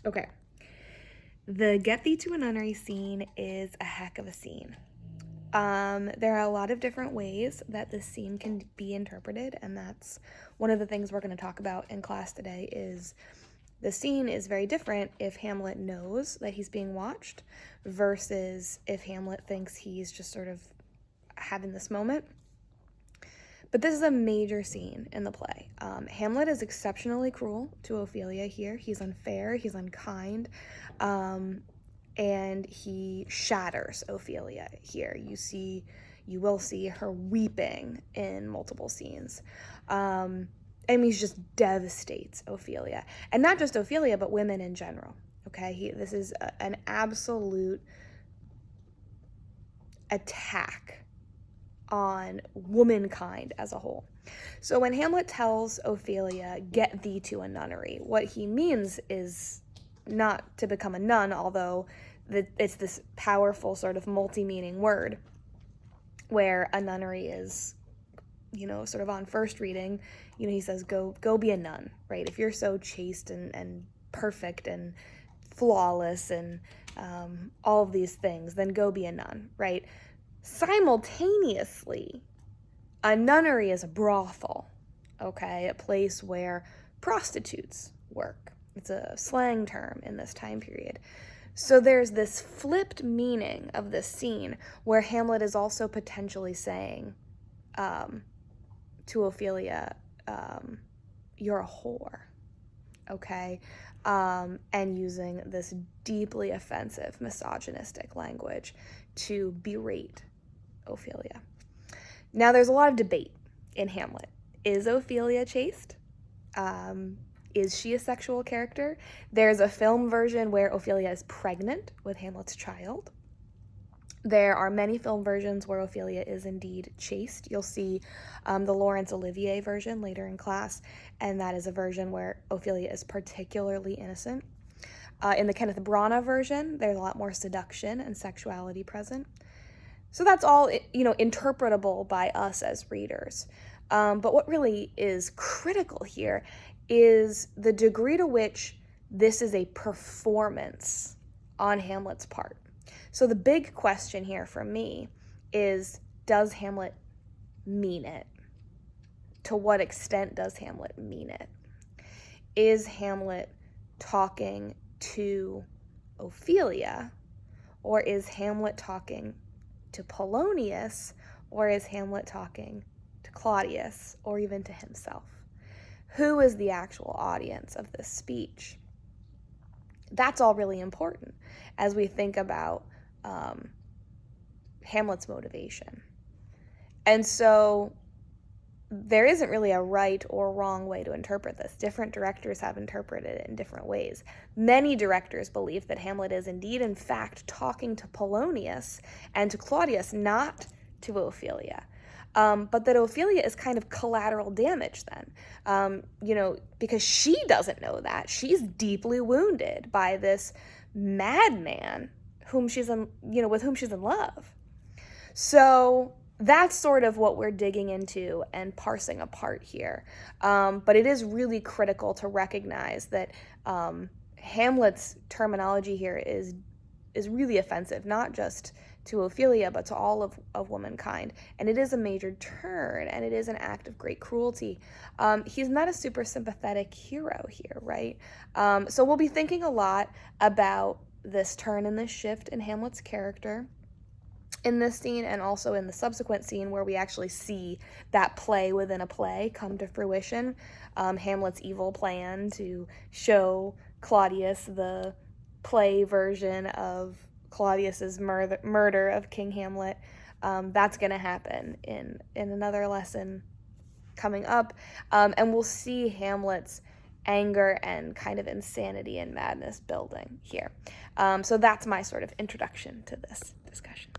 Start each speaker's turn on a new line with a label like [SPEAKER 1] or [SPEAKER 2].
[SPEAKER 1] Okay. The Get Thee to a Nunnery scene is a heck of a scene. There are a lot of different ways that this scene can be interpreted, and that's one of the things we're going to talk about in class today. Is the scene is very different if Hamlet knows that he's being watched versus if Hamlet thinks he's just sort of having this moment. But this is a major scene in the play. Hamlet is exceptionally cruel to Ophelia here. He's unfair, he's unkind, and he shatters Ophelia here. You will see her weeping in multiple scenes. He just devastates Ophelia. And not just Ophelia, but women in general. Okay, this is an absolute attack on womankind as a whole. So when Hamlet tells Ophelia, "Get thee to a nunnery," what he means is not to become a nun, although it's this powerful sort of multi-meaning word, where a nunnery is, sort of on first reading, he says, go be a nun, right? If you're so chaste and perfect and flawless and all of these things, then go be a nun, right? Simultaneously, a nunnery is a brothel, okay? A place where prostitutes work. It's a slang term in this time period. So there's this flipped meaning of this scene where Hamlet is also potentially saying to Ophelia, you're a whore, okay? And using this deeply offensive, misogynistic language to berate Ophelia. Now, there's a lot of debate in Hamlet. Is Ophelia chaste? Is she a sexual character? There's a film version where Ophelia is pregnant with Hamlet's child. There are many film versions where Ophelia is indeed chaste. You'll see the Laurence Olivier version later in class, and that is a version where Ophelia is particularly innocent. In the Kenneth Branagh version, there's a lot more seduction and sexuality present. So that's all, interpretable by us as readers. But what really is critical here is the degree to which this is a performance on Hamlet's part. So the big question here for me is, does Hamlet mean it? To what extent does Hamlet mean it? Is Hamlet talking to Ophelia, or is Hamlet talking to Polonius, or is Hamlet talking to Claudius, or even to himself? Who is the actual audience of this speech? That's all really important as we think about Hamlet's motivation. And so there isn't really a right or wrong way to interpret this. Different directors have interpreted it in different ways. Many directors believe that Hamlet is indeed, in fact, talking to Polonius and to Claudius, not to Ophelia. But that Ophelia is kind of collateral damage then, because she doesn't know that. She's deeply wounded by this madman with whom she's in love. So that's sort of what we're digging into and parsing apart here. But it is really critical to recognize that Hamlet's terminology here is really offensive, not just to Ophelia, but to all of womankind. And it is a major turn, and it is an act of great cruelty. He's not a super sympathetic hero here, right? So we'll be thinking a lot about this turn and this shift in Hamlet's character in this scene, and also in the subsequent scene where we actually see that play within a play come to fruition. Hamlet's evil plan to show Claudius the play version of Claudius's murder of King Hamlet. That's going to happen in another lesson coming up. And we'll see Hamlet's anger and kind of insanity and madness building here. So that's my sort of introduction to this discussion.